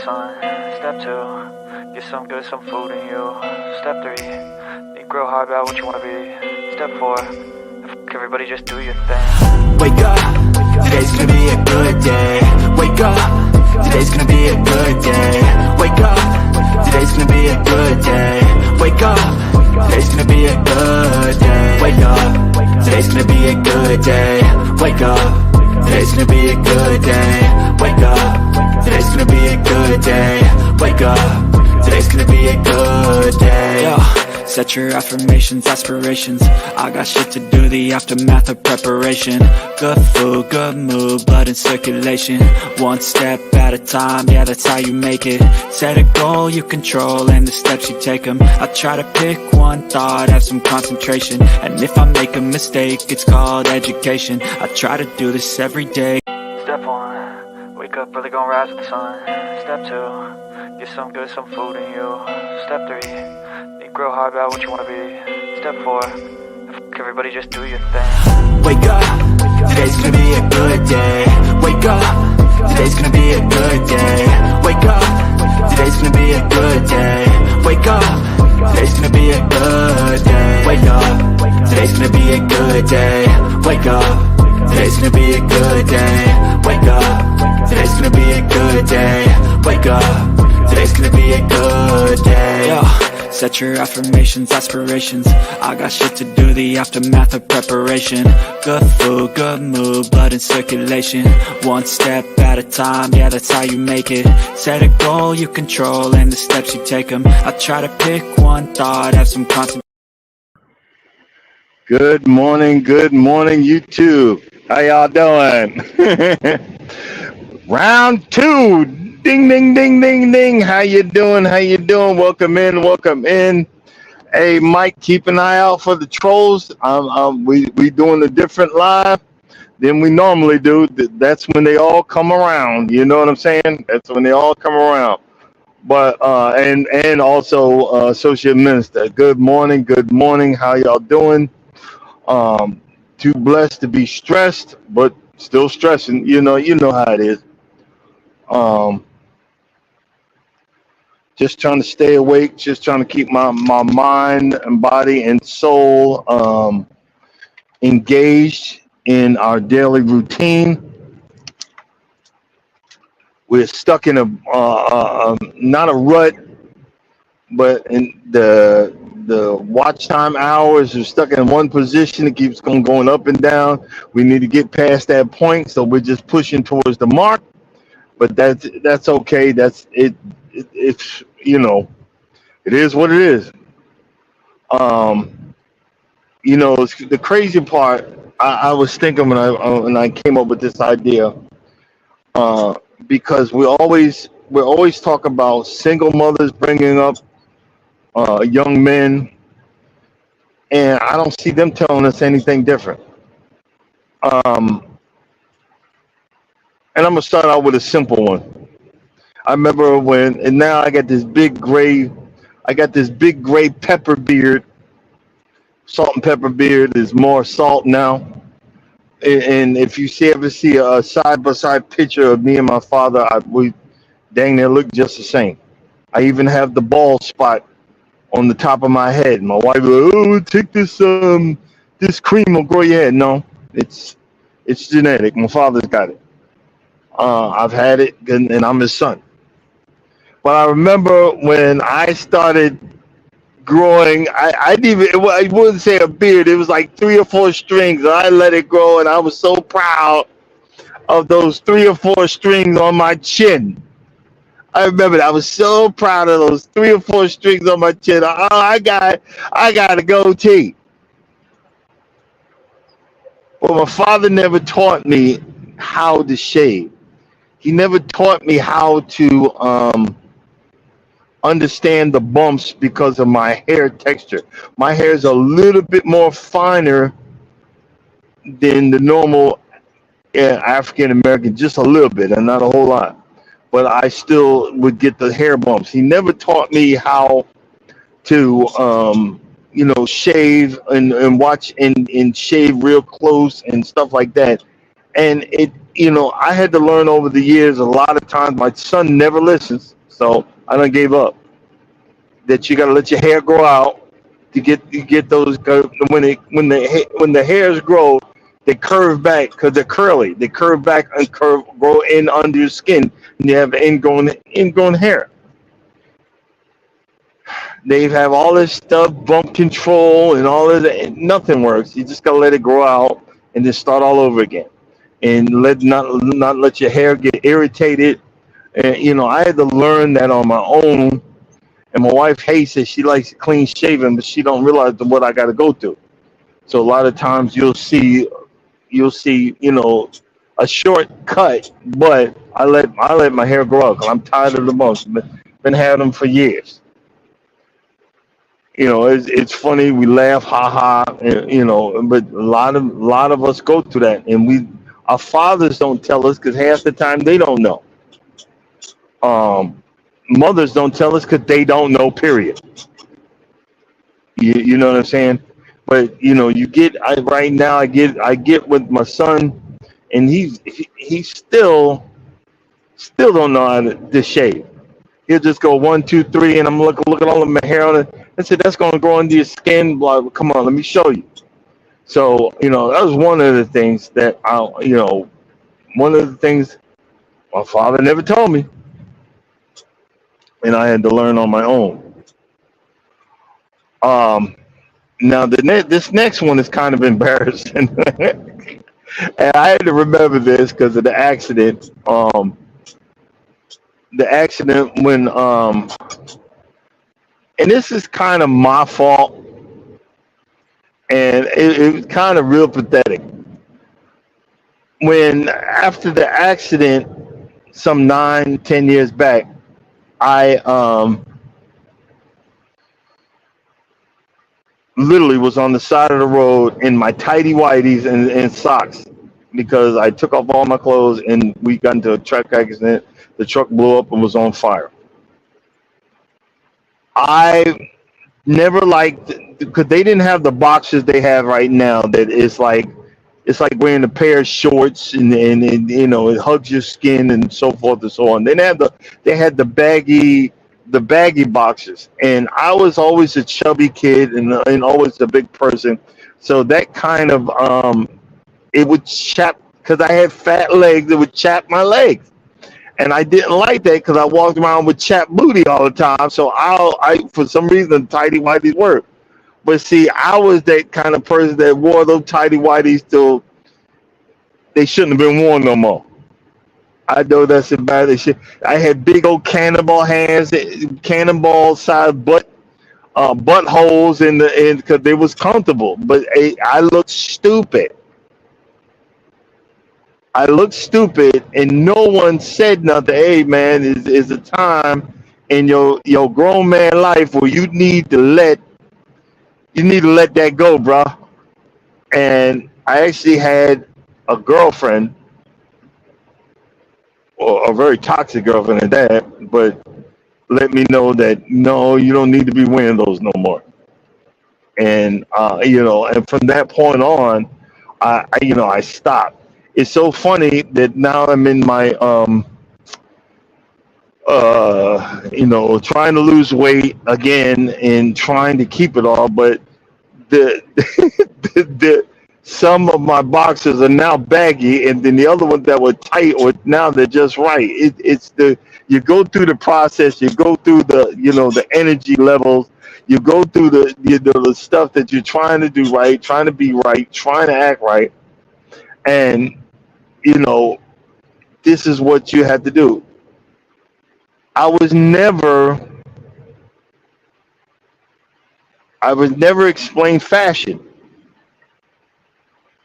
sun. Step 2, get some good, some food in you. Step 3, think real hard about what you wanna be. Step 4, everybody just do your thing. Wake up, today's gonna be a good day. Wake up, today's gonna be a good day. Wake up, today's gonna be a good day. Wake up, today's gonna be a good day. Wake up, today's gonna be a good day. Wake up, today's gonna be a good day. Wake up, today's gonna be a good day. Wake up, today's gonna be a good day. Yo, set your affirmations, aspirations. I got shit to do, the aftermath of preparation. Good food, good mood, blood in circulation. One step at a time, yeah, that's how you make it. Set a goal you control and the steps you take them. I try to pick one thought, have some concentration. And if I make a mistake, it's called education. I try to do this every day. Step 1, wake up early, gonna rise with the sun. Step 2, get some good, some food in you. Step 3, think real hard about what you wanna be. Step 4, everybody just do your thing. Wake up, today's gonna be a good day. Wake up, today's gonna be a good day. Wake up, today's gonna be a good day. Wake up, today's gonna be a good day. Wake up, today's gonna be a good day. Wake up, today's gonna be a good day. Wake up, today's gonna be a good day. Wake up, today's gonna be a good day. Yo, set your affirmations, aspirations. I got shit to do, the aftermath of preparation. Good food, good mood, blood in circulation. One step at a time, yeah, that's how you make it. Set a goal you control and the steps you take them. I try to pick one thought, have some concentration. Good morning, YouTube. How y'all doing? Round 2. Ding, ding, ding, ding, ding. How you doing? Welcome in. Hey, Mike, keep an eye out for the trolls. We doing a different live than we normally do. That's when they all come around. You know what I'm saying? That's when they all come around. But and also Associate Minister. Good morning. How y'all doing? Too blessed to be stressed, but still stressing. You know how it is. Just trying to stay awake, just trying to keep my mind and body and soul engaged in our daily routine. We're stuck in a not a rut, but in the watch time hours are stuck in one position. It keeps going up and down. We need to get past that point, so we're just pushing towards the mark. But that's okay. That's it. It's it is what it is. The crazy part. I was thinking when I came up with this idea, because we always talk about single mothers bringing up young men, and I don't see them telling us anything different. And I'm gonna start out with a simple one. I remember and now I got this big gray pepper beard. Salt and pepper beard is more salt now. And if you ever see a side-by-side picture of me and my father, we dang near look just the same. I even have the bald spot on the top of my head. My wife goes, "Oh, take this cream will grow your head." No, it's genetic. My father's got it. I've had it, and I'm his son. But I remember when I started growing, I wouldn't say a beard. It was like 3 or 4 strings. I let it grow, and I was so proud of those 3 or 4 strings on my chin. I remember that. I was so proud of those 3 or 4 strings on my chin. Oh, I got a goatee. Well, my father never taught me how to shave. He never taught me how to understand the bumps because of my hair texture. My hair is a little bit more finer than the normal African American, just a little bit, and not a whole lot. But I still would get the hair bumps. He never taught me how to, shave and watch and shave real close and stuff like that. And I had to learn over the years. A lot of times, my son never listens. So I done gave up. That you got to let your hair grow out to get those. When the hairs grow, they curve back because they're curly. They curve back and grow in under your skin, and you have ingrown hair. They have all this stuff, bump control, and all of that. Nothing works. You just gotta let it grow out and then start all over again, and not let your hair get irritated. And I had to learn that on my own. And my wife hates it. She likes it clean shaven, but she don't realize what I got to go through. So a lot of times you'll see, a short cut, but I let my hair grow out 'cause I'm tired of the bumps. Been having them for years. It's funny. We laugh, ha ha, and, but a lot of us go through that, and our fathers don't tell us because half the time they don't know. Um, Mothers don't tell us because they don't know. Period. You know what I'm saying? But you get right now. I get with my son, and he still don't know how to shave. He'll just go 1, 2, 3, and I'm look at all of my hair on it. I said that's gonna grow into your skin. Blah, come on, let me show you. So that was one of the things that one of the things my father never told me, and I had to learn on my own. Um, Now this next one is kind of embarrassing, and I had to remember this because of the accident. The accident when and this is kind of my fault, and it was kind of real pathetic. When after the accident, some 9, 10 years back, I literally was on the side of the road in my tidy whities and socks because I took off all my clothes and we got into a truck accident. The truck blew up and was on fire. I never liked because they didn't have the boxes they have right now. That it's like wearing a pair of shorts and it hugs your skin and so forth and so on. They had the baggy boxes, and I was always a chubby kid and always a big person, so that kind of it would chap because I had fat legs. It would chap my legs, and I didn't like that because I walked around with chapped booty all the time. So I for some reason tidy whities work. But see, I was that kind of person that wore those tidy whities till they shouldn't have been worn no more. I know that's embarrassing shit. I had big old cannonball hands, cannonball sized buttholes in the end because they was comfortable. But I looked stupid. I looked stupid, and no one said nothing. Hey, man, is a time in your grown man life where you need to let that go, bro. And I actually had a girlfriend, or a very toxic girlfriend at that, but let me know that no, you don't need to be wearing those no more. And and from that point on, I stopped. It's so funny that now I'm in my trying to lose weight again and trying to keep it all, but the the some of my boxes are now baggy, and then the other ones that were tight, or now they're just right. It's you go through the process, you go through the energy levels, you go through the stuff that you're trying to do right, trying to be right, trying to act right, and you know this is what you have to do. I was never I was never explained fashion.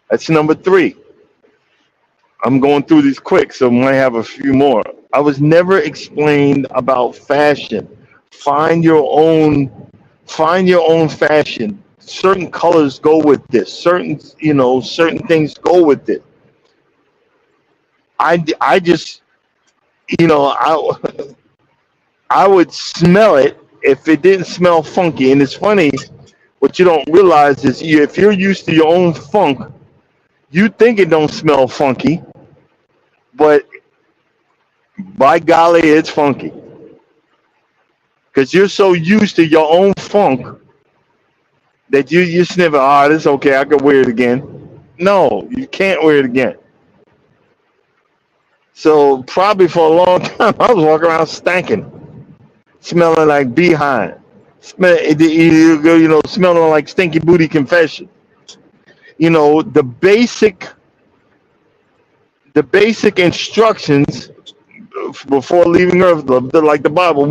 That's number three. I'm going through these quick, so I might have a few more. I was never explained about fashion. Find your own, find your own fashion. Certain colors go with this. Certain things go with it. I just, I I would smell it if it didn't smell funky. And it's funny, what you don't realize is if you're used to your own funk, you think it don't smell funky, but by golly, it's funky. because you're so used to your own funk that you sniff it. Ah, it's okay. I can wear it again. No, you can't wear it again. So probably for a long time, I was walking around stinking, smelling like behind, smelling like stinky booty confession. The basic instructions before leaving Earth, like the Bible.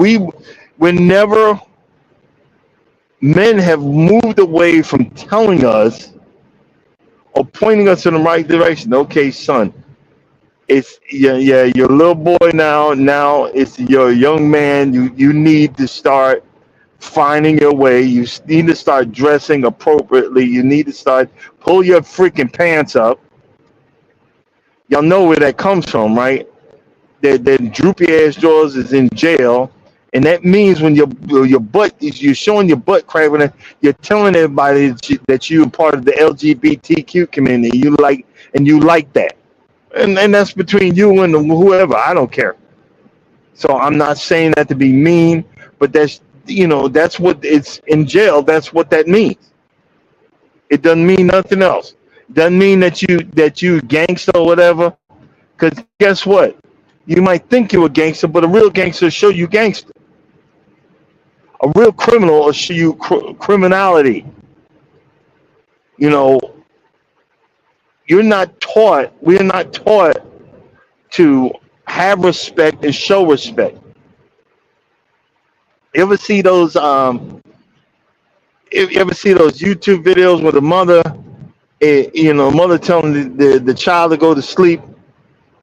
Whenever men have moved away from telling us or pointing us in the right direction. Okay, son, it's yeah, you're a little boy now. Now you're a young man. You need to start finding your way. You need to start dressing appropriately. You need to start pull your freaking pants up. Y'all know where that comes from, right? That droopy ass drawers is in jail, and that means when your butt is you're showing your butt crack, when you're telling everybody that you're part of the LGBTQ community. You like that, and that's between you and whoever. I don't care. So I'm not saying that to be mean, but that's what it's in jail. That's what that means. It doesn't mean nothing else. Doesn't mean that you gangster or whatever. Because guess what? You might think you're a gangster, but a real gangster will show you gangster. A real criminal will show you criminality. We're not taught to have respect and show respect. You ever see those YouTube videos where the mother telling the child to go to sleep,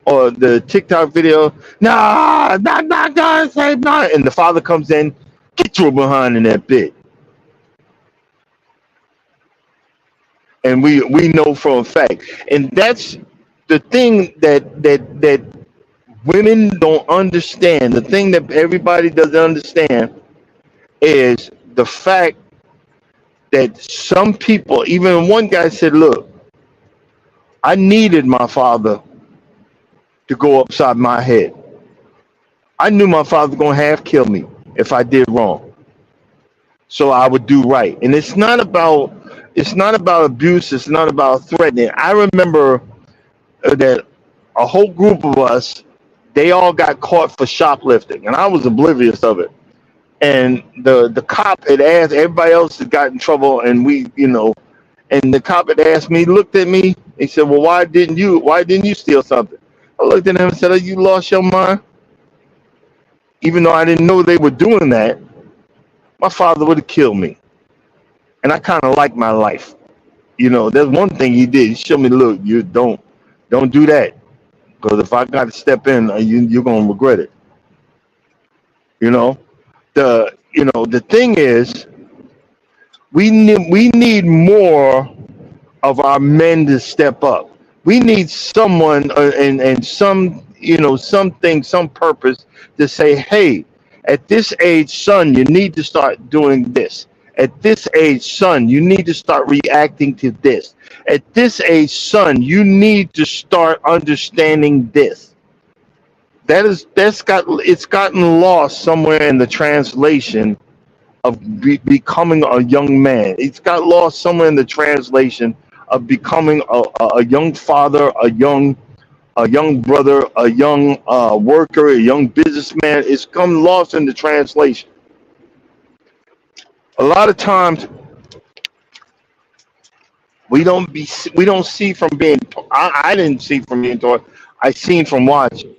or the TikTok video, nah, not God save not, and the father comes in, get your behind in that bit. And we know for a fact. And that's the thing that women don't understand. The thing that everybody doesn't understand is the fact that some people, even one guy said, look, I needed my father to go upside my head. I knew my father was going to half kill me if I did wrong. So I would do right. And it's not about abuse. It's not about threatening. I remember that a whole group of us, they all got caught for shoplifting, and I was oblivious of it. And the cop had asked, everybody else had got in trouble, and and the cop had asked me, looked at me, he said, well, why didn't you steal something? I looked at him and said, oh, you lost your mind? Even though I didn't know they were doing that, my father would have killed me. And I kind of like my life. There's one thing he did. He showed me, look, you don't do that. Because if I got to step in, you're going to regret it. The thing is, we need more of our men to step up. We need someone and some purpose to say, hey, at this age, son, you need to start doing this. At this age, son, you need to start reacting to this. At this age, son, you need to start understanding this. It's gotten lost somewhere in the translation of becoming a young man. It's got lost somewhere in the translation of becoming a young father, a young brother, a young worker, a young businessman. It's come lost in the translation. A lot of times we don't see from being. I didn't see from being taught. I seen from watching.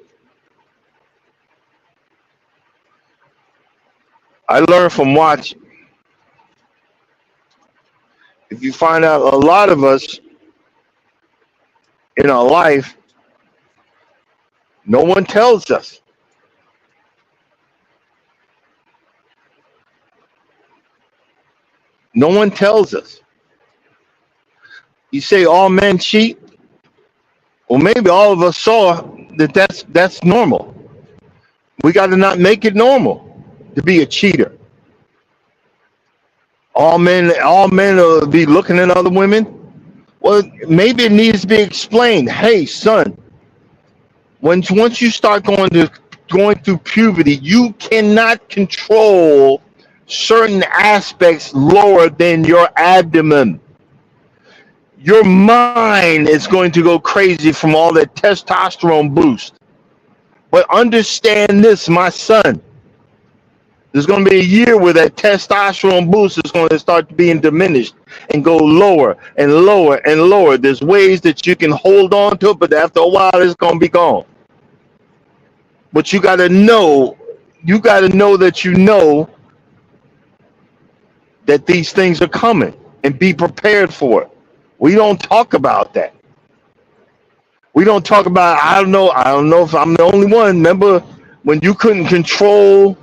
I learned from watching. If you find out, a lot of us in our life, no one tells us. No one tells us. You say all men cheat? Well, maybe all of us saw that's normal. We got to not make it normal to be a cheater. All men will be looking at other women. Well, maybe it needs to be explained. Hey, son, once you start going to going through puberty, you cannot control certain aspects lower than your abdomen. Your mind is going to go crazy from all that testosterone boost. But understand this, my son. There's going to be a year where that testosterone boost is going to start being diminished and go lower and lower and lower. There's ways that you can hold on to it, but after a while, it's going to be gone. But you got to know that you know that these things are coming and be prepared for it. We don't talk about that. We don't talk about, I don't know if I'm the only one. Remember when you couldn't control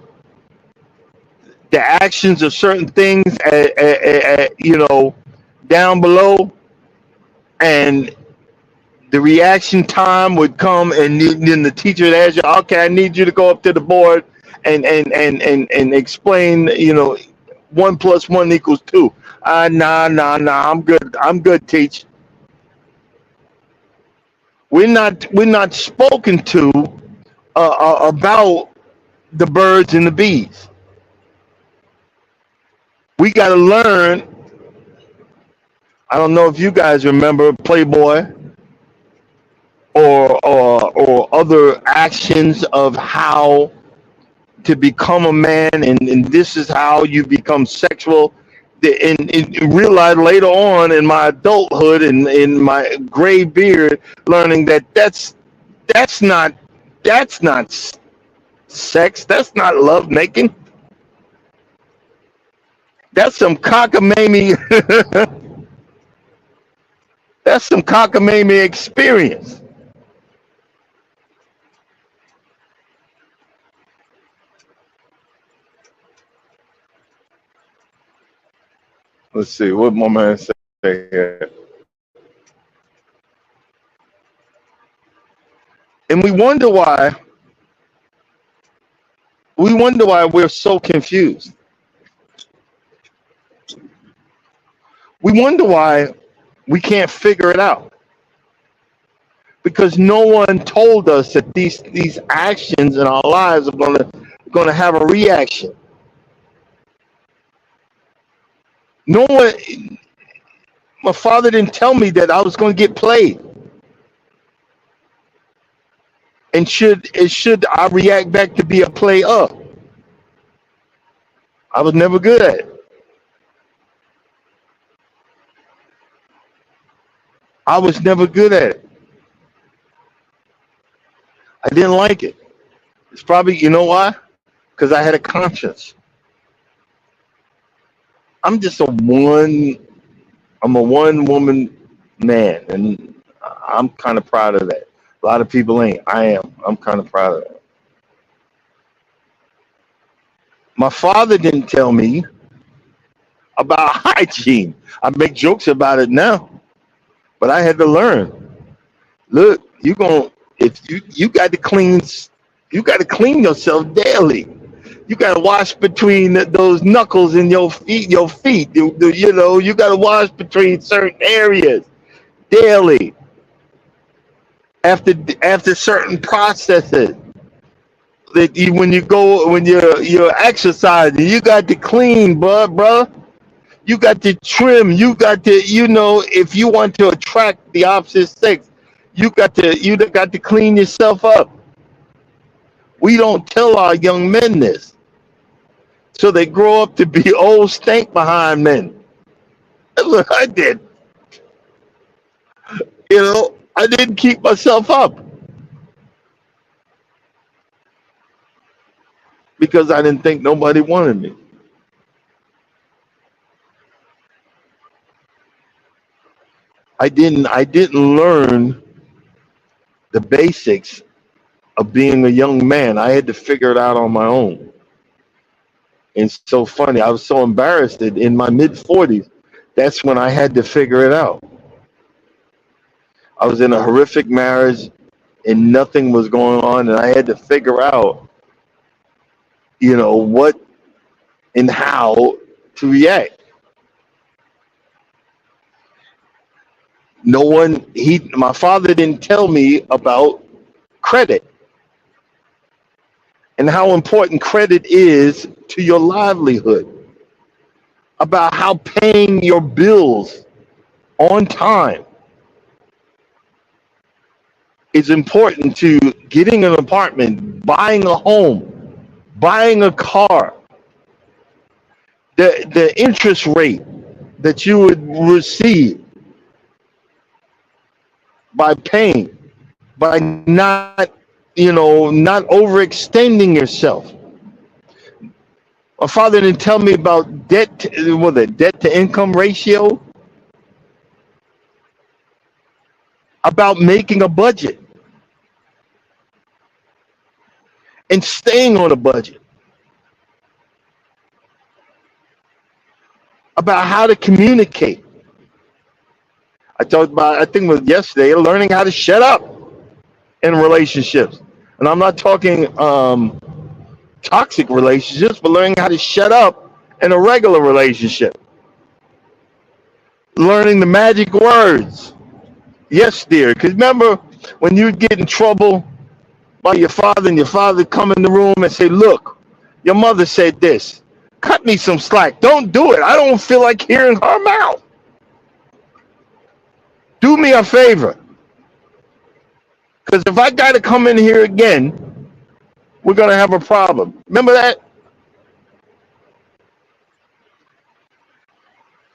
the actions of certain things down below, and the reaction time would come, and then the teacher would ask you, okay, I need you to go up to the board and explain, 1 + 1 = 2. Nah, I'm good, teach. We're not spoken to about the birds and the bees. We got to learn. I don't know if you guys remember Playboy or other actions of how to become a man, and this is how you become sexual. And realize later on in my adulthood and in my gray beard, learning that that's not sex. That's not love making. That's some cockamamie. That's some cockamamie experience. Let's see what my man say here. And we wonder why we're so confused. We wonder why we can't figure it out. Because no one told us that these actions in our lives are going to have a reaction. No one. My father didn't tell me that I was going to get played. And should I react back to be a player? I was never good at it. I was never good at it. I didn't like it. It's probably, you know why? Because I had a conscience. I'm a one woman man, and I'm kind of proud of that. A lot of people ain't. I am. I'm kind of proud of that. My father didn't tell me about hygiene. I make jokes about it now, but I had to learn. Look, you got to clean yourself daily. You got to wash between those knuckles in your feet. You got to wash between certain areas daily. After certain processes, when you're exercising, you got to clean, bruh. You got to trim. You got to, if you want to attract the opposite sex, you got to clean yourself up. We don't tell our young men this, so they grow up to be old stink behind men. That's what I did. I didn't keep myself up because I didn't think nobody wanted me. I didn't learn the basics of being a young man. I had to figure it out on my own. And it's so funny. I was so embarrassed that in my mid-40s, that's when I had to figure it out. I was in a horrific marriage and nothing was going on, and I had to figure out, what and how to react. My father didn't tell me about credit. and how important credit is to your livelihood, about how paying your bills on time is important to getting an apartment, buying a home, buying a car. The interest rate that you would receive by paying, by not, not overextending yourself. My father didn't tell me about debt to income ratio, about making a budget and staying on a budget, about how to communicate. I talked about, I think it was yesterday, learning how to shut up in relationships. And I'm not talking toxic relationships, but learning how to shut up in a regular relationship. Learning the magic words. Yes, dear. Because remember when you get in trouble by your father and your father come in the room and say, look, your mother said this. Cut me some slack. Don't do it. I don't feel like hearing her mouth. Do me a favor. Because if I got to come in here again, we're going to have a problem. Remember that?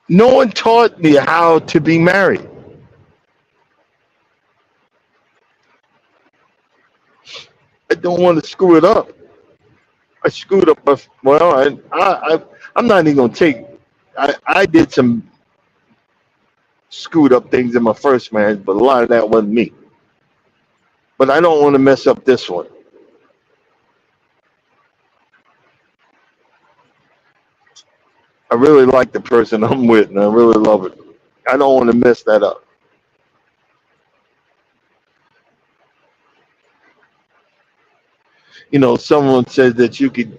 No one taught me how to be married. I don't want to screw it up. I screwed up. Well, I'm not even going to take. I did some screwed up things in my first marriage, but a lot of that wasn't me. But I don't want to mess up this one. I really like the person I'm with, and I really love it. I don't want to mess that up. Someone says that you could,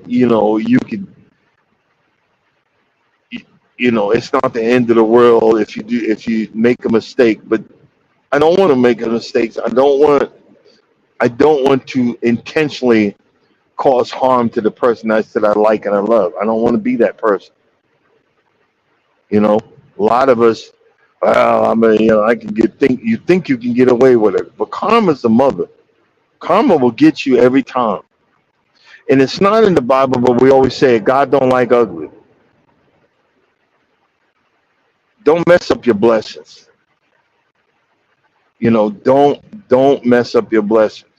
it's not the end of the world if you make a mistake. But I don't want to make mistakes. I don't want to intentionally cause harm to the person I said I like and I love. I don't want to be that person. A lot of us, I can you think you can get away with it, but karma's the mother. Karma will get you every time. And it's not in the Bible, but we always say God don't like ugly. Don't mess up your blessings. Don't mess up your blessings.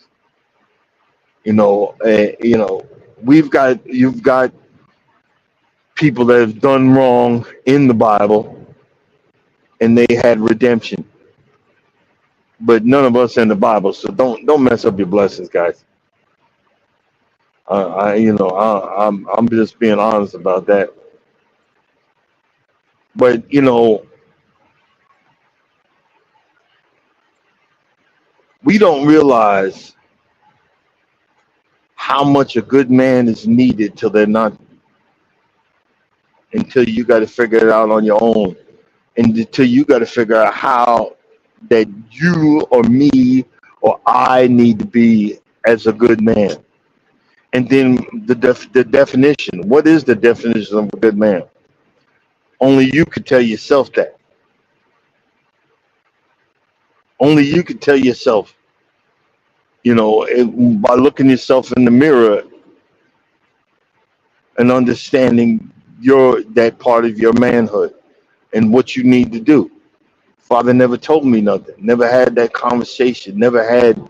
You've got people that have done wrong in the Bible, and they had redemption. But none of us in the Bible, so don't mess up your blessings, guys. I'm just being honest about that. But we don't realize how much a good man is needed until you got to figure it out on your own, and until you got to figure out how that you or me or I need to be as a good man. And then the definition. What is the definition of a good man? Only you could tell yourself that. Only you could tell yourself, by looking yourself in the mirror and understanding that part of your manhood and what you need to do. Father never told me nothing, never had that conversation, never had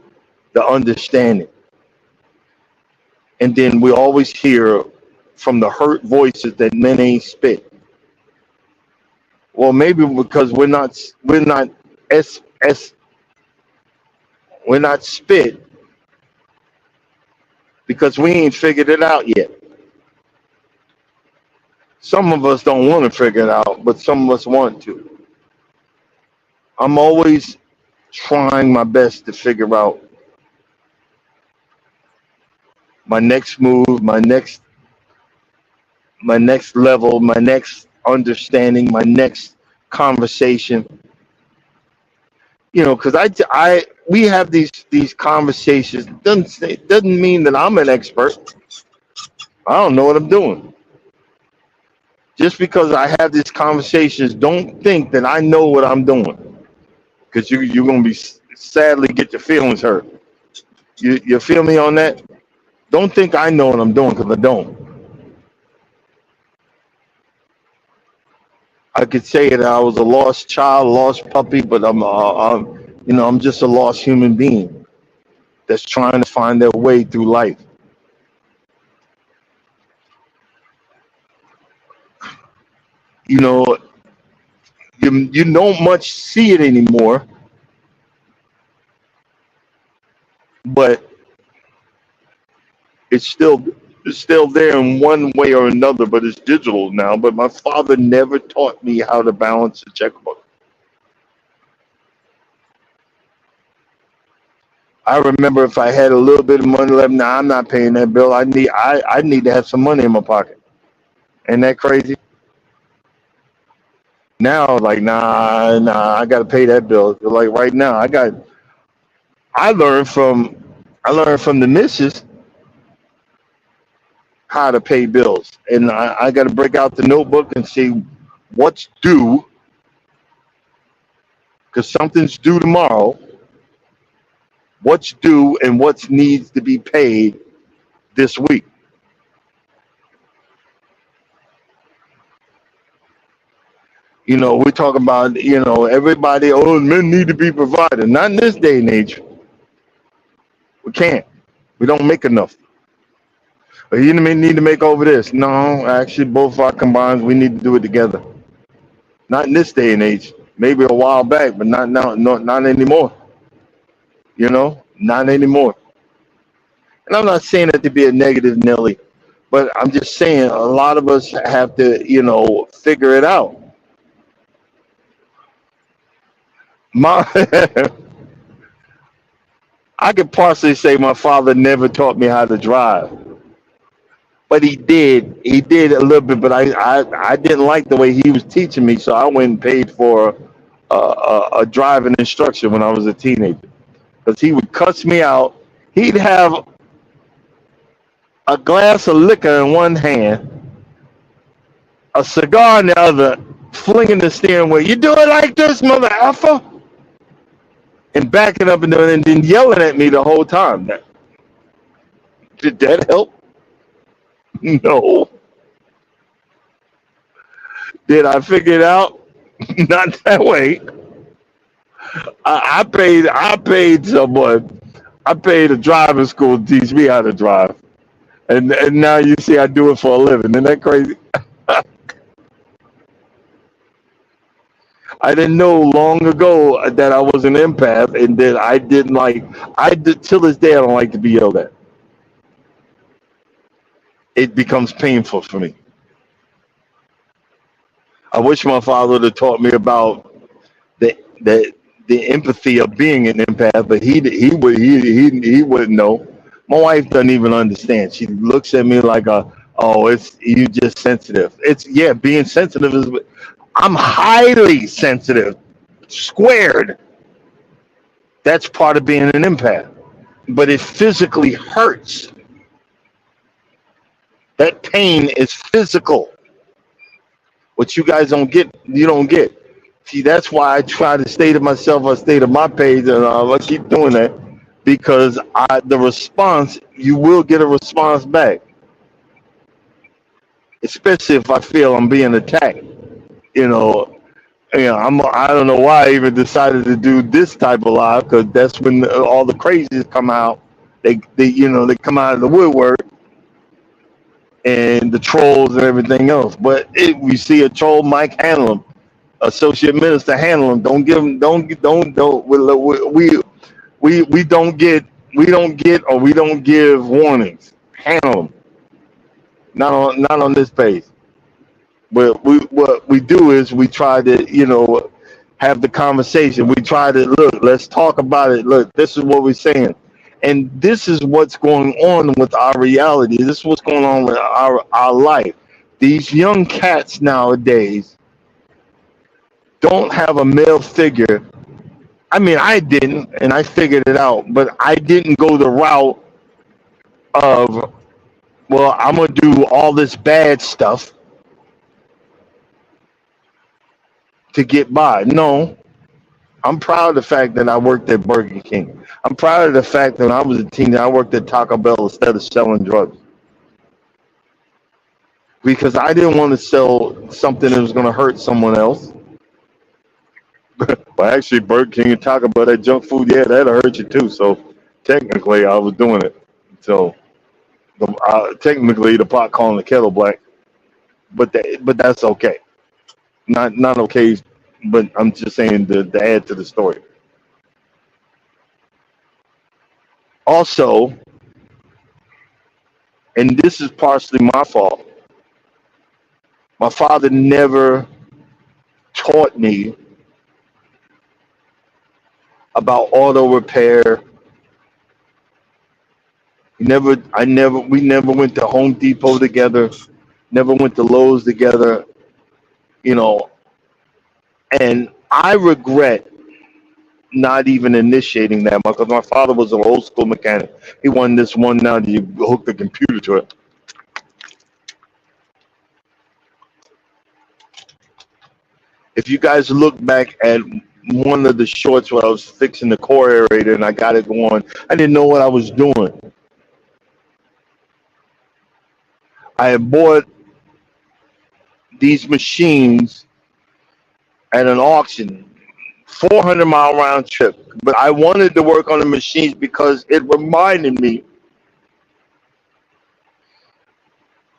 the understanding. And then we always hear from the hurt voices that men ain't spit. Well, maybe because we're not spit because we ain't figured it out yet. Some of us don't want to figure it out, but some of us want to. I'm always trying my best to figure out my next move, my next level, my next understanding, my next conversation. Because we have these conversations. Doesn't mean that I'm an expert. I don't know what I'm doing. Just because I have these conversations, don't think that I know what I'm doing, because you're gonna be sadly get your feelings hurt. You feel me on that? Don't think I know what I'm doing, because I don't. I could say that I was a lost child, lost puppy, but I'm just a lost human being that's trying to find their way through life. You know, you don't much see it anymore, but it's still it's still there in one way or another, but it's digital now. But my father never taught me how to balance a checkbook. I remember if I had a little bit of money left, now I'm not paying that bill. I need to have some money in my pocket. Ain't that crazy? Now, like, nah, I gotta pay that bill. Like right now, I learned from I learned from the missus how to pay bills, and I got to break out the notebook and see what's due, because something's due tomorrow. What's due and what needs to be paid this week. We talk about, everybody, oh, men need to be provided. Not in this day and age. We can't. We don't make enough. You need to make over this. No, actually, both of our combined, we need to do it together. Not in this day and age. Maybe a while back, but not now. No, not anymore. Not anymore. And I'm not saying that to be a negative Nelly, but I'm just saying a lot of us have to, figure it out. My, I could partially say my father never taught me how to drive, but he did. He did a little bit, but I didn't like the way he was teaching me, so I went and paid for a driving instruction when I was a teenager, because he would cuss me out. He'd have a glass of liquor in one hand, a cigar in the other, flinging the steering wheel. You do it like this, mother effer, and backing up and doing it, and then yelling at me the whole time. Did that help? No. Did I figure it out? Not that way. I paid someone. I paid a driving school to teach me how to drive, and now you see I do it for a living. Isn't that crazy? I didn't know long ago that I was an empath, and that I didn't like. I did, till this day I don't like to be yelled at. It becomes painful for me. I wish my father would have taught me about the the the empathy of being an empath, but he wouldn't know. My wife doesn't even understand. She looks at me like oh, it's you just sensitive. It's yeah, being sensitive is. I'm highly sensitive, squared. That's part of being an empath. But it physically hurts. That pain is physical. What you guys don't get, you don't get. See, that's why I try to stay to myself. I stay to my page, and I keep doing that, because the response, you will get a response back, especially if I feel I'm being attacked. You know, I don't know why I even decided to do this type of live, because that's when all the crazies come out. They come out of the woodwork, and the trolls and everything else. But we see a troll, Mike handle him, associate minister handle him. Don't give him. Don't. We don't get. Or we don't give warnings. Handle them. Not on this page. But what we do is we try to have the conversation. We try to look. Let's talk about it. Look, this is what we're saying. And this is what's going on with our reality. This is what's going on with our life. These young cats nowadays don't have a male figure. I mean, I didn't, and I figured it out, but I didn't go the route of well, I'm gonna do all this bad stuff to get by. No, I'm proud of the fact that I worked at Burger King. I'm proud of the fact that when I was a teen, I worked at Taco Bell instead of selling drugs because I didn't want to sell something that was going to hurt someone else. But actually, Burger King and Taco Bell, that junk food, yeah, that'll hurt you too. So technically, I was doing it. So technically, the pot calling the kettle black, but that's okay. Not okay, but I'm just saying to add to the story. Also, and this is partially my fault. My father never taught me about auto repair. We never went to Home Depot together, never went to Lowe's together, you know, and I regret not even initiating that because my father was an old school mechanic. He won this one now that you hook the computer to it. If you guys look back at one of the shorts where I was fixing the core aerator and I got it going, I didn't know what I was doing. I had bought these machines at an auction, 400-mile round trip. But I wanted to work on the machines because it reminded me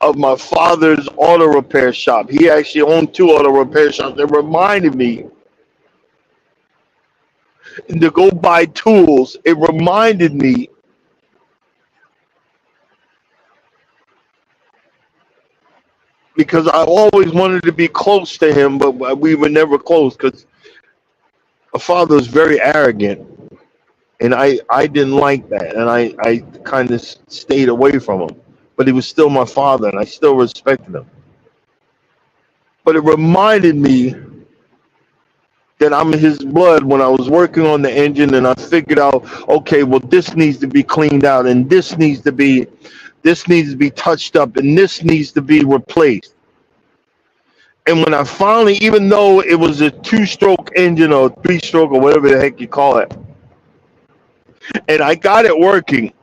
of my father's auto repair shop. He actually owned two auto repair shops. It reminded me to go buy tools. It reminded me because I always wanted to be close to him, but we were never close because my father was very arrogant. And I didn't like that, and I kind of stayed away from him. But he was still my father, and I still respected him. But it reminded me that I'm his blood when I was working on the engine, and I figured out, okay, well, this needs to be cleaned out, and this needs to be touched up, and this needs to be replaced. And when I finally, even though it was a two-stroke engine or three-stroke or whatever the heck you call it, and I got it working,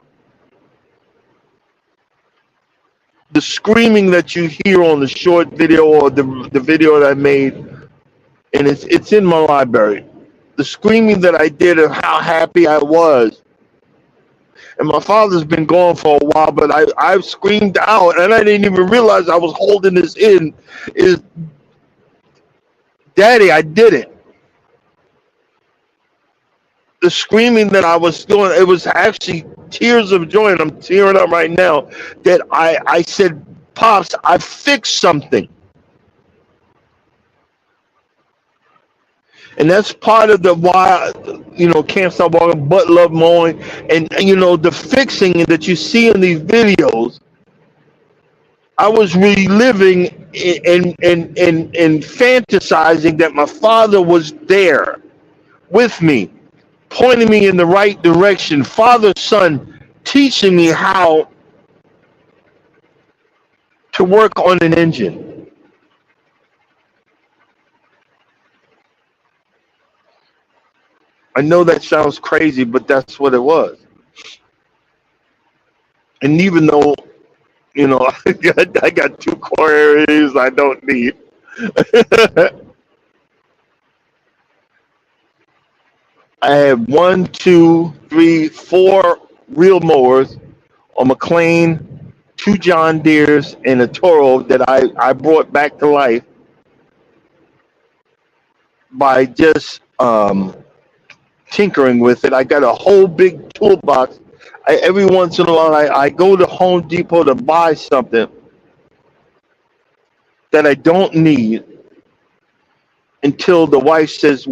the screaming that you hear on the short video or the video that I made, and it's in my library. The screaming that I did of how happy I was. And my father's been gone for a while, but I screamed out, and I didn't even realize I was holding this in. Is, Daddy, I did it. The screaming that I was doing, it was actually tears of joy, and I'm tearing up right now, that I said, Pops, I fixed something. And that's part of the why, Can't Stop Walking, But Love Mowing, and the fixing that you see in these videos. I was reliving and fantasizing that my father was there with me, pointing me in the right direction, father, son, teaching me how to work on an engine. I know that sounds crazy, but that's what it was. And even though, I got two core areas I don't need. I had 1, 2, 3, 4 real mowers, a McLean, 2 John Deeres, and a Toro that I brought back to life by just tinkering with it. I got a whole big toolbox. Every once in a while, I go to Home Depot to buy something that I don't need until the wife says,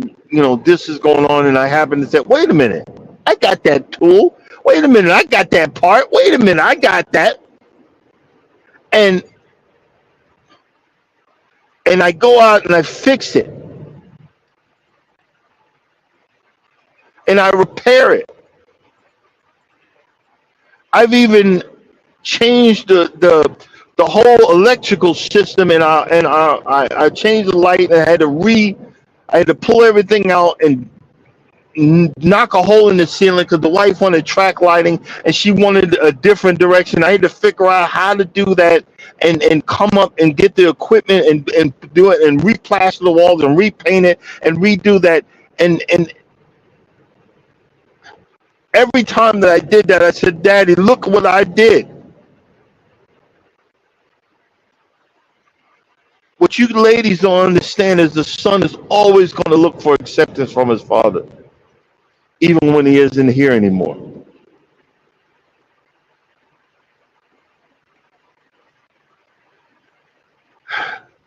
this is going on, and I happen to say, wait a minute, I got that tool. Wait a minute, I got that part. Wait a minute, I got that. And I go out and I fix it. And I repair it. I've even changed the whole electrical system in I changed the light and I had to pull everything out and knock a hole in the ceiling because the wife wanted track lighting and she wanted a different direction. I had to figure out how to do that and come up and get the equipment and do it and replaster the walls and repaint it and redo that. And every time that I did that, I said, Daddy, look what I did. What you ladies don't understand is the son is always going to look for acceptance from his father, even when he isn't here anymore.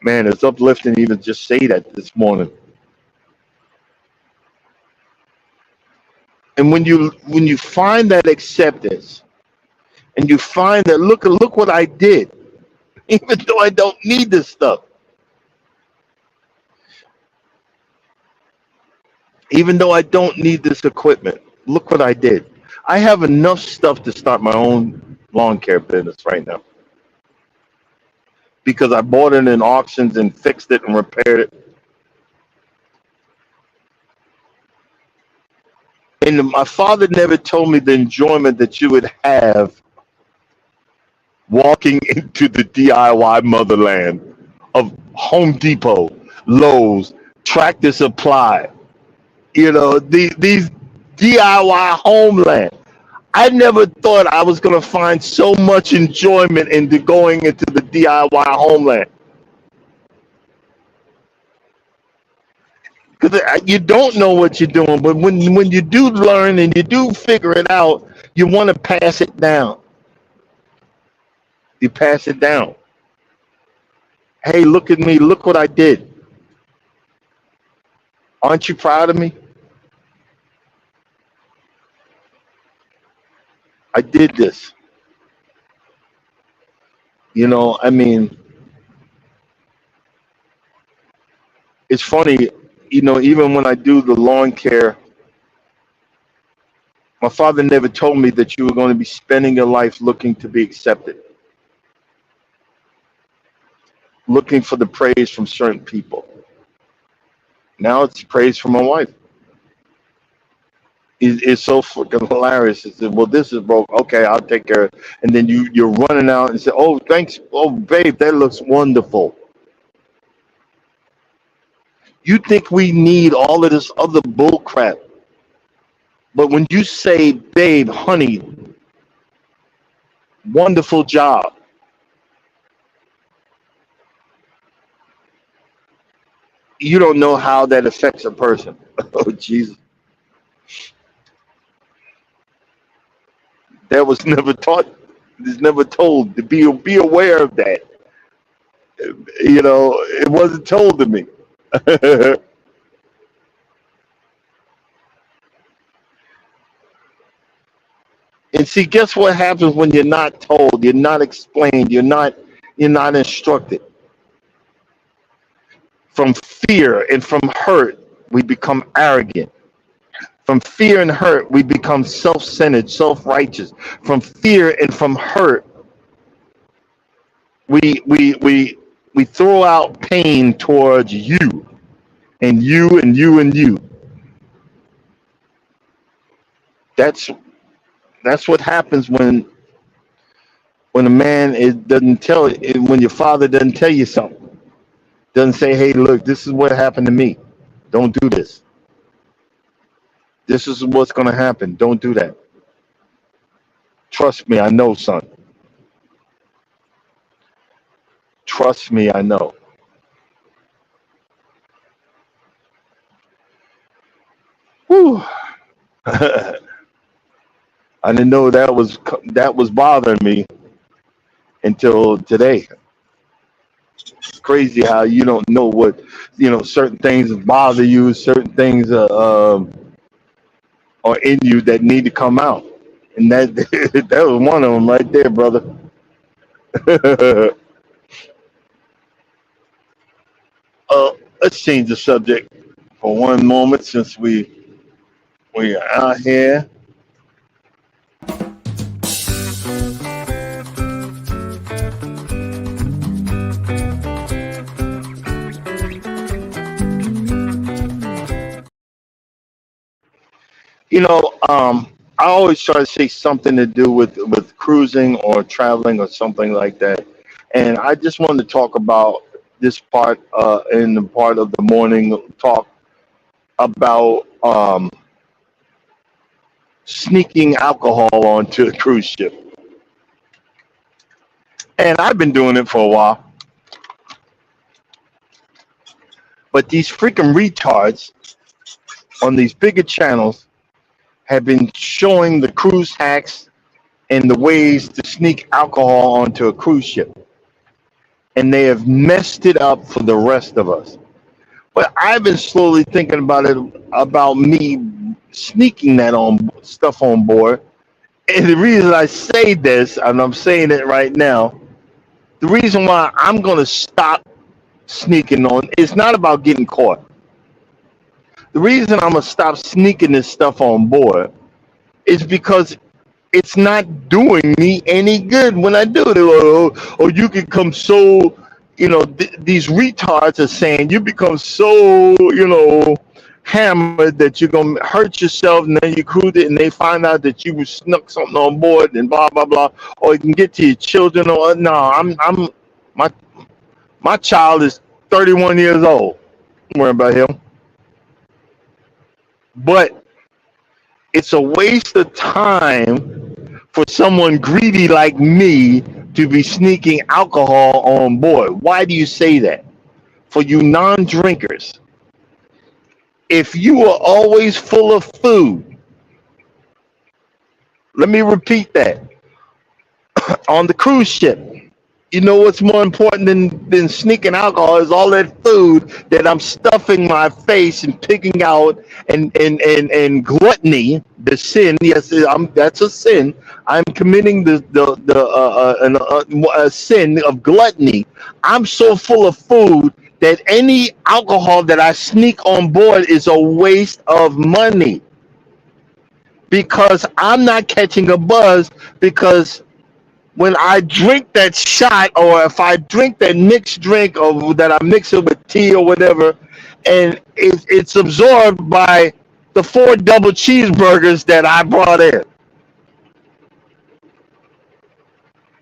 Man, it's uplifting to even just say that this morning. And when you find that acceptance and you find that look what I did, even though I don't need this stuff. Even though I don't need this equipment, look what I did. I have enough stuff to start my own lawn care business right now. Because I bought it in auctions and fixed it and repaired it. And my father never told me the enjoyment that you would have walking into the DIY motherland of Home Depot, Lowe's, Tractor Supply, these DIY homeland. I never thought I was going to find so much enjoyment into going into the DIY homeland. Because you don't know what you're doing, but when you do learn and you do figure it out, you want to pass it down. You pass it down. Hey, look at me. Look what I did. Aren't you proud of me? I did this. It's funny, even when I do the lawn care, my father never told me that you were going to be spending your life looking to be accepted, looking for the praise from certain people. Now it's praise from my wife. It's so freaking hilarious. He said, well, this is broke. Okay, I'll take care of it. And then you're running out and say, oh, thanks. Oh, babe, that looks wonderful. You think we need all of this other bull crap. But when you say, babe, honey, wonderful job. You don't know how that affects a person. Oh, Jesus. That was never taught. It's never told to be aware of that. It wasn't told to me. And see, guess what happens when you're not told, you're not explained, you're not instructed. From fear and from hurt, we become arrogant. From fear and hurt, we become self-centered, self-righteous. From fear and from hurt, we throw out pain towards you, and you, and you, and you. That's what happens when a man doesn't tell when your father doesn't tell you something. Doesn't say, hey, look, this is what happened to me. Don't do this. This is what's going to happen. Don't do that. Trust me, I know, son. Trust me, I know. Whew. I didn't know that was bothering me until today. It's crazy how you don't know what, certain things bother you, certain things are in you that need to come out. And that was one of them right there, brother. Let's change the subject for one moment since we are out here. You know, I always try to say something to do with cruising or traveling or something like that. And I just wanted to talk about this part in the part of the morning talk about sneaking alcohol onto a cruise ship. And I've been doing it for a while. But these freaking retards on these bigger channels have been showing the cruise hacks and the ways to sneak alcohol onto a cruise ship. And they have messed it up for the rest of us. But I've been slowly thinking about it, about me sneaking that on stuff on board. And the reason I say this, and I'm saying it right now, the reason why I'm going to stop sneaking on, it's not about getting caught. The reason I'm going to stop sneaking this stuff on board is because it's not doing me any good when I do it. Or you can come so, these retards are saying you become so, hammered that you're gonna hurt yourself, and then you cruise it, and they find out that you snuck something on board, and blah blah blah. Or you can get to your children. Or no, my my child is 31 years old. Don't worry about him. But it's a waste of time for someone greedy like me to be sneaking alcohol on board. Why do you say that? For you non-drinkers, if you are always full of food, let me repeat that. On the cruise ship, you know what's more important than sneaking alcohol is all that food that I'm stuffing my face and picking out, and gluttony, the sin. Yes, that's a sin. I'm committing a sin of gluttony. I'm so full of food that any alcohol that I sneak on board is a waste of money, because I'm not catching a buzz. Because when I drink that shot, or if I drink that mixed drink, or that I mix it with tea or whatever, and it's absorbed by the 4 double cheeseburgers that I brought in.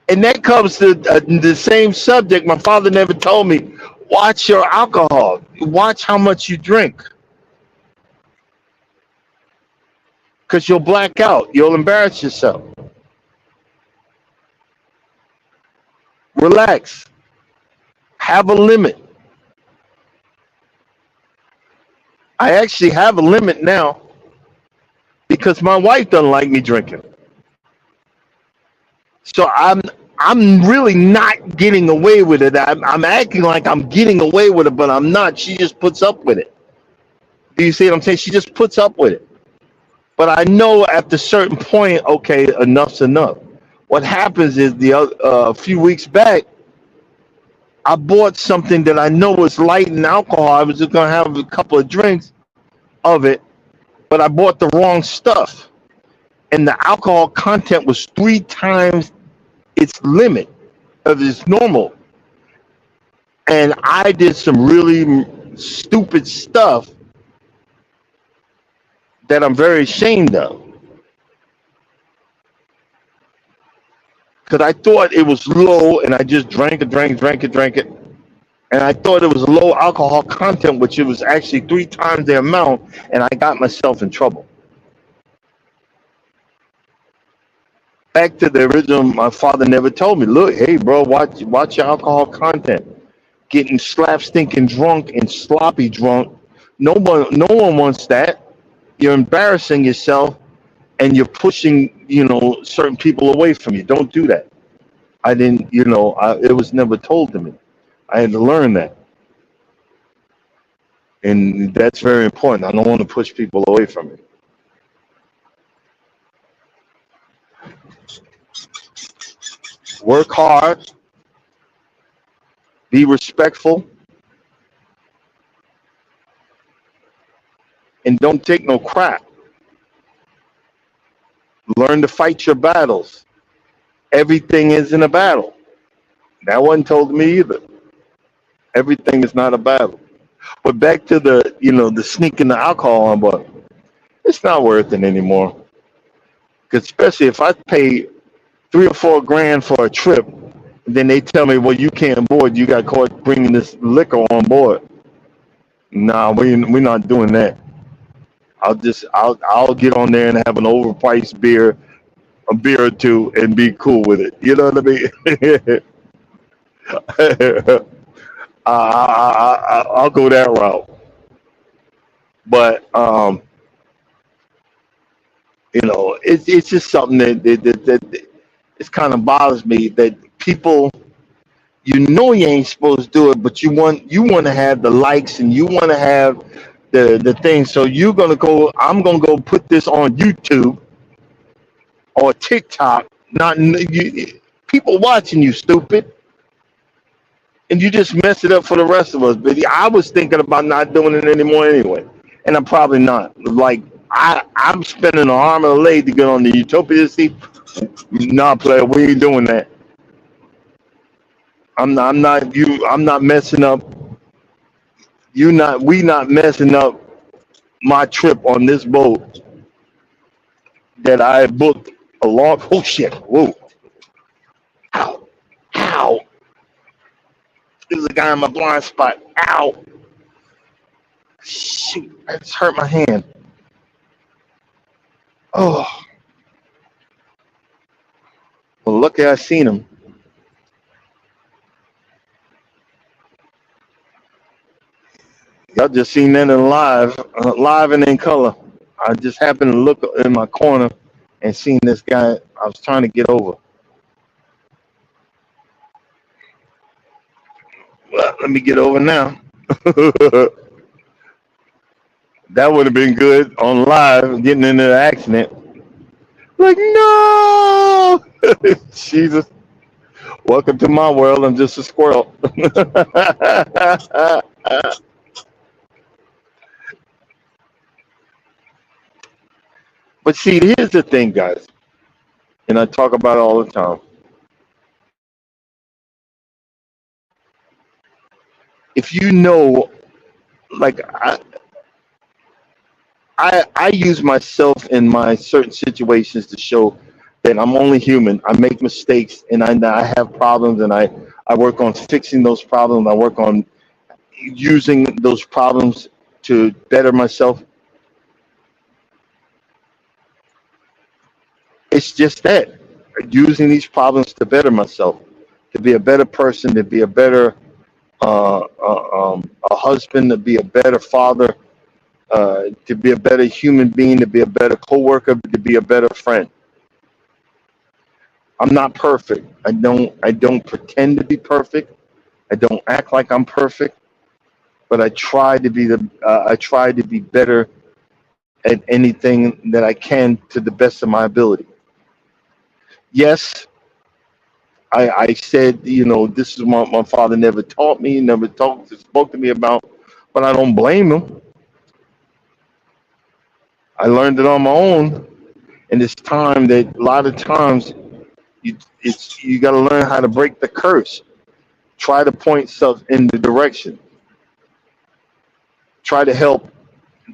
And that comes to the same subject. My father never told me, watch your alcohol. Watch how much you drink. Because you'll black out. You'll embarrass yourself. Relax. Have a limit. I actually have a limit now because my wife doesn't like me drinking. So I'm really not getting away with it. I'm acting like I'm getting away with it, but I'm not. She just puts up with it. Do you see what I'm saying? She just puts up with it. But I know at a certain point, okay, enough's enough. What happens is a few weeks back, I bought something that I know was light in alcohol. I was just going to have a couple of drinks of it, but I bought the wrong stuff. And the alcohol content was 3 times its limit of its normal. And I did some really stupid stuff that I'm very ashamed of. Because I thought it was low, and I just drank it. And I thought it was low alcohol content, which it was actually 3 times the amount, and I got myself in trouble. Back to the original, my father never told me, look, hey, bro, watch your alcohol content. Getting slap stinking drunk and sloppy drunk. No one wants that. You're embarrassing yourself, and you're pushing, certain people away from you. Don't do that. I didn't, it was never told to me. I had to learn that. And that's very important. I don't want to push people away from me. Work hard. Be respectful. And don't take no crap. Learn to fight your battles. Everything isn't a battle. That wasn't told to me either. Everything is not a battle. But back to the sneaking the alcohol on board. It's not worth it anymore. 'Cause especially if I pay 3 or 4 grand for a trip, then they tell me, well, you can't board. You got caught bringing this liquor on board. Nah, we're not doing that. I'll get on there and have an overpriced beer, a beer or two, and be cool with it. You know what I mean? I'll go that route. But it's just something that it's kind of bothers me that people, you ain't supposed to do it, but you want to have the likes and you want to have the thing. So I'm gonna go put this on YouTube or TikTok. Not people watching you, stupid, and you just mess it up for the rest of us. But I was thinking about not doing it anymore anyway, and I'm probably not. Like I'm spending an arm and a leg to get on the Utopia. See, nah, player, we ain't doing that. I'm not messing up. We not messing up my trip on this boat that I booked a long. Oh shit! Whoa! Ow! Ow! There's a guy in my blind spot. Ow! Shoot! I just hurt my hand. Oh, well, lucky I seen him. Y'all just seen that in live and in color. I just happened to look in my corner and seen this guy I was trying to get over. Well, let me get over now. That would have been good on live, getting into the accident. Like, no! Jesus. Welcome to my world. I'm just a squirrel. But see, here's the thing, guys, and I talk about it all the time. If you know, like I use myself in my certain situations to show that I'm only human. I make mistakes, and I have problems, and I work on fixing those problems. I work on using those problems to better myself. It's just that, using these problems to better myself, to be a better person, to be a better a husband, to be a better father, to be a better human being, to be a better coworker, to be a better friend. I'm not perfect. I don't pretend to be perfect. I don't act like I'm perfect, but I try to be better at anything that I can to the best of my ability. Yes, I said, this is what my father never taught me, never spoke to me about, but I don't blame him. I learned it on my own, and it's time that a lot of times you got to learn how to break the curse. Try to point stuff in the direction. Try to help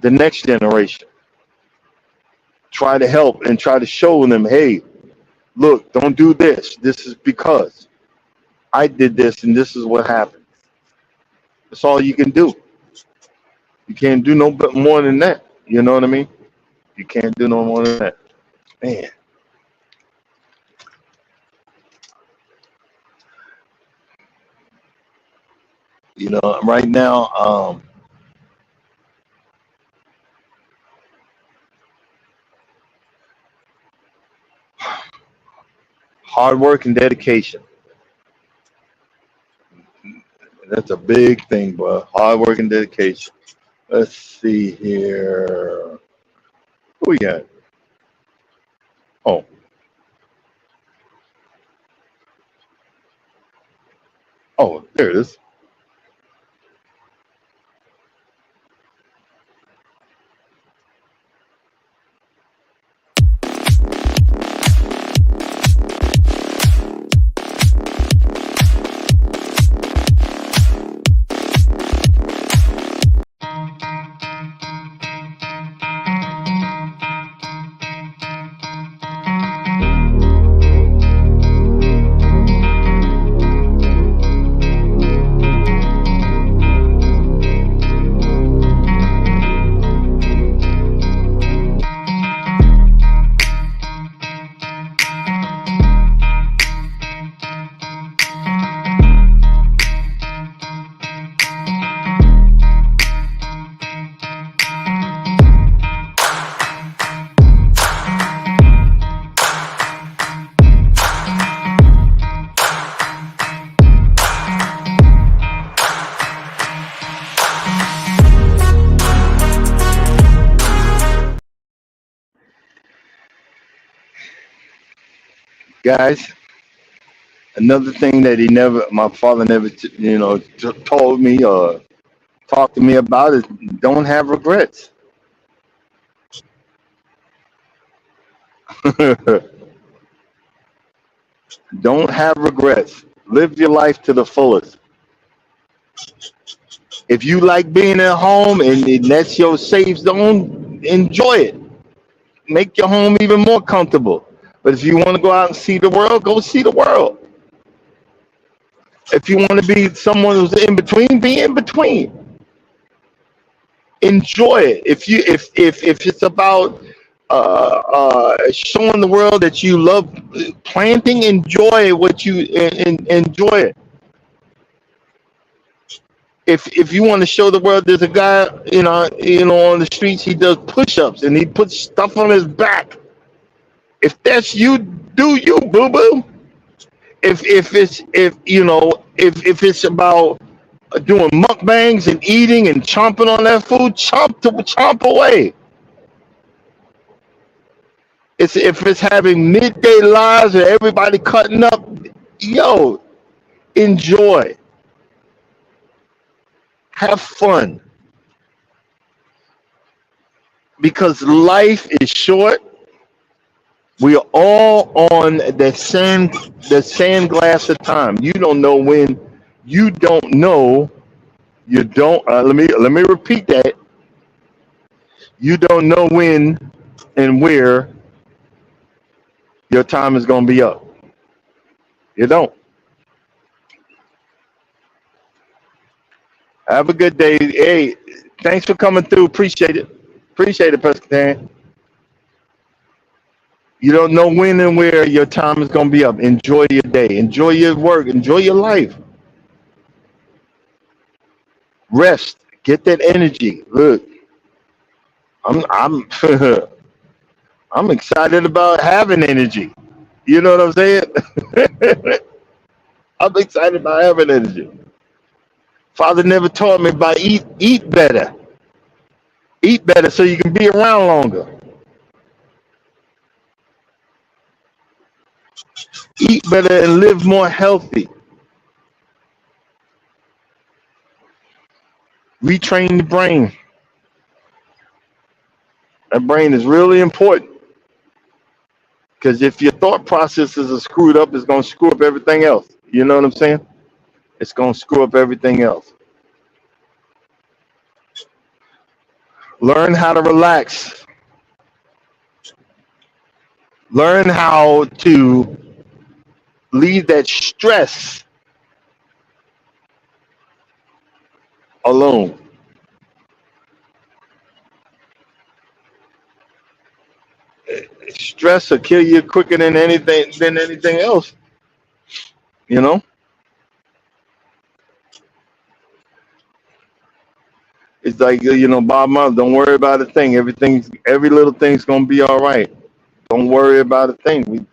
the next generation. Try to help and try to show them, hey, look, don't do this. This is because I did this and this is what happened. That's all you can do. You can't do no more than that. You know what I mean? You can't do no more than that. Man. Right now, hard work and dedication. That's a big thing, bro. Hard work and dedication. Let's see here. Who we got? Oh. Oh, there it is. Guys, another thing that my father never, told me or talked to me about is don't have regrets. Don't have regrets. Live your life to the fullest. If you like being at home and that's your safe zone, enjoy it. Make your home even more comfortable. But if you want to go out and see the world, go see the world. If you want to be someone who's in between, be in between. Enjoy it. If it's about showing the world that you love planting, enjoy what you enjoy it. If you want to show the world, there's a guy on the streets. He does push-ups and he puts stuff on his back. If that's you, do you, boo boo. If it's about doing mukbangs and eating and chomping on that food, chomp away. If it's having midday lives or everybody cutting up, yo, enjoy. Have fun. Because life is short. We are all on the sand glass of time. You don't know when. You don't know. You don't. Let me repeat that. You don't know when and where your time is going to be up. You don't. Have a good day. Hey, thanks for coming through. Appreciate it. Appreciate it, Presbyterian. You don't know when and where your time is going to be up. Enjoy your day. Enjoy your work. Enjoy your life. Rest. Get that energy. Look, I'm I'm excited about having energy. You know what I'm saying? I'm excited about having energy. Father never taught me about eat better. Eat better so you can be around longer. Eat better and live more healthy. Retrain the brain. That brain is really important. Because if your thought processes are screwed up, it's going to screw up everything else. You know what I'm saying? It's going to screw up everything else. Learn how to relax. Learn how to leave that stress alone. Stress will kill you quicker than anything else. You know? It's like, Bob Marley, don't worry about a thing. Every little thing's gonna be all right. Don't worry about a thing.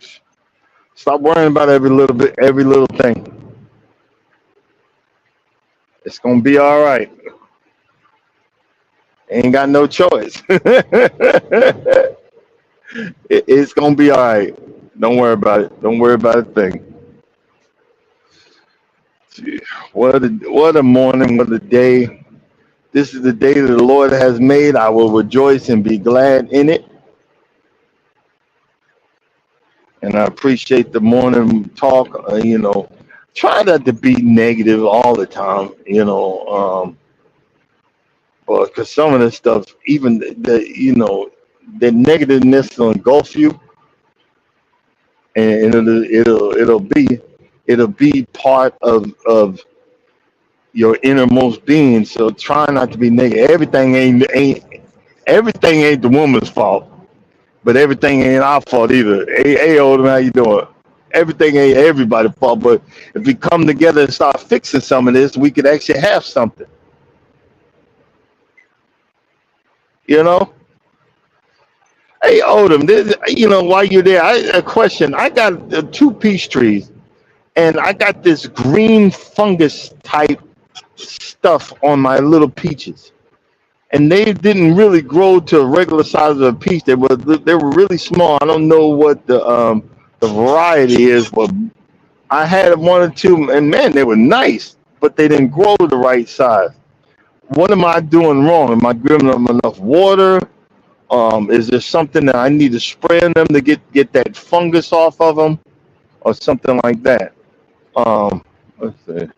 Stop worrying about every little thing. It's gonna be all right. Ain't got no choice. It's gonna be all right. Don't worry about it. Don't worry about a thing. What a morning, what a day. This is the day that the Lord has made. I will rejoice and be glad in it. And I appreciate the morning talk. Try not to be negative all the time, because some of this stuff, even the negativeness will engulf you, and it'll be part of your innermost being. So try not to be negative. Everything ain't the woman's fault, but everything ain't our fault either. Hey, Odom, how you doing? Everything ain't everybody's fault, but if we come together and start fixing some of this, we could actually have something. You know? Hey, Odom, while you're there, a question. I got 2 peach trees, and I got this green fungus type stuff on my little peaches, and they didn't really grow to a regular size of a peach. They were really small. I don't know what the the variety is. But I had one or two, and man, they were nice, but they didn't grow the right size. What am I doing wrong? Am I giving them enough water? Is there something that I need to spray on them to get that fungus off of them, or something like that? Let's see.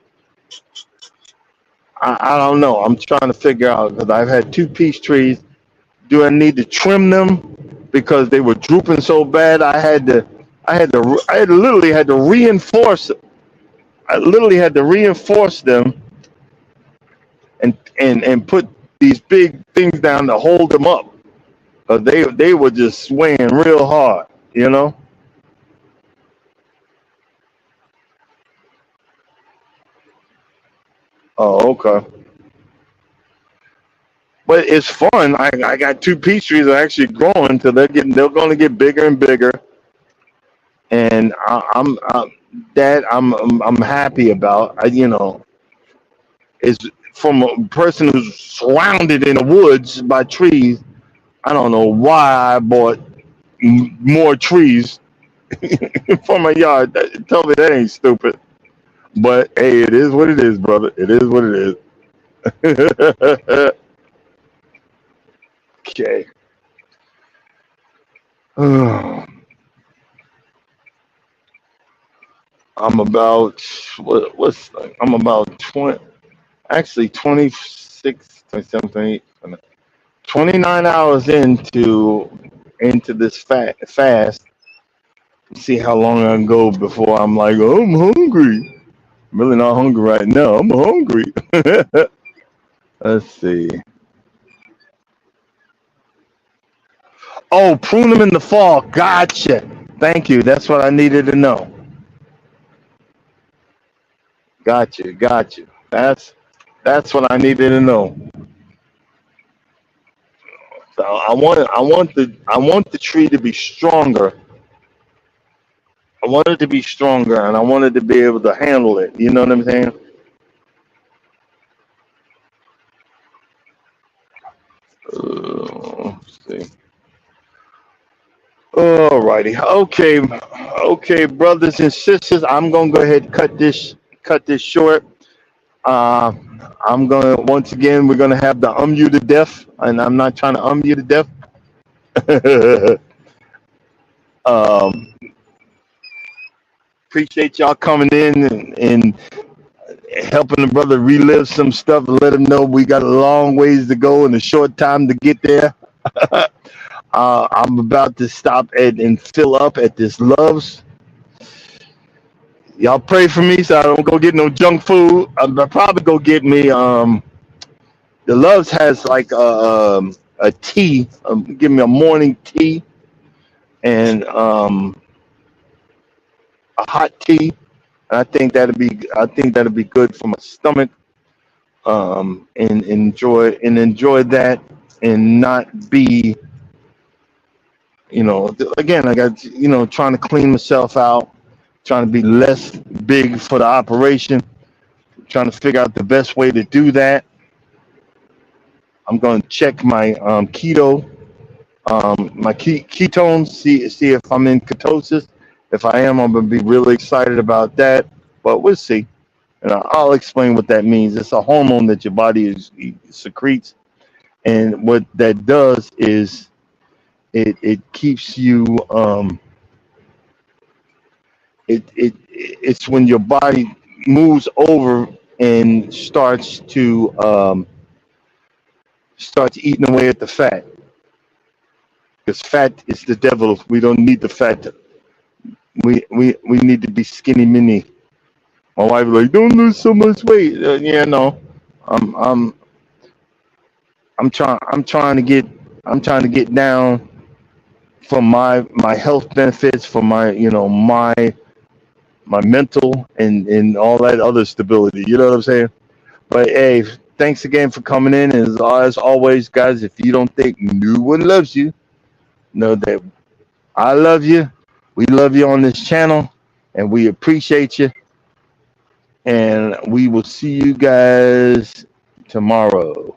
I don't know. I'm trying to figure out because I've had two peach trees. Do I need to trim them because they were drooping so bad? I literally had to reinforce. I literally had to reinforce them and put these big things down to hold them up. They were just swaying real hard, you know. Oh, okay. But it's fun. I got two peach trees that are actually growing, so they're going to get bigger and bigger, and I'm happy about. Is from a person who's surrounded in the woods by trees. I don't know why I bought more trees for my yard. Tell me that ain't stupid. But hey, it is what it is, brother. It is what it is. Okay. I'm about what's I'm about 20, actually 26, 27, 28, 29 hours into this fast. See how long I can go before I'm like, oh, I'm hungry. I'm really not hungry right now. I'm hungry. Let's see. Oh, prune them in the fall. Gotcha. Thank you. That's what I needed to know. Gotcha. Gotcha. That's what I needed to know. So I want the tree to be stronger. I want it to be stronger, and I wanted to be able to handle it. You know what I'm saying? Let's see. Alrighty. Okay. Okay, brothers and sisters. I'm gonna go ahead and cut this short. Uh, I'm gonna once again we're gonna have the you to death, and I'm not trying to you to death. um, appreciate y'all coming in and helping the brother relive some stuff and let him know we got a long ways to go and a short time to get there. I'm about to stop and fill up at this Love's. Y'all pray for me so I don't go get no junk food. I'll probably go get me the Love's has like a tea. Give me a morning tea and a hot tea. And I think that'll be good for my stomach. And enjoy that and not be again I got trying to clean myself out, trying to be less big for the operation, trying to figure out the best way to do that. I'm going to check my keto, my ketones, see if I'm in ketosis. If I am, I'm going to be really excited about that. But we'll see, and I'll explain what that means. It's a hormone that your body secretes, and what that does is it keeps you. It's when your body moves over and starts eating away at the fat, because fat is the devil. We don't need the fat. We need to be skinny mini. My wife was like, don't lose so much weight. Yeah, no, I'm I'm I'm trying to get down for my health benefits, for my mental and all that other stability. You know what I'm saying? But hey, thanks again for coming in. As always, guys, if you don't think no one loves you, know that I love you. We love you on this channel, and we appreciate you. And we will see you guys tomorrow.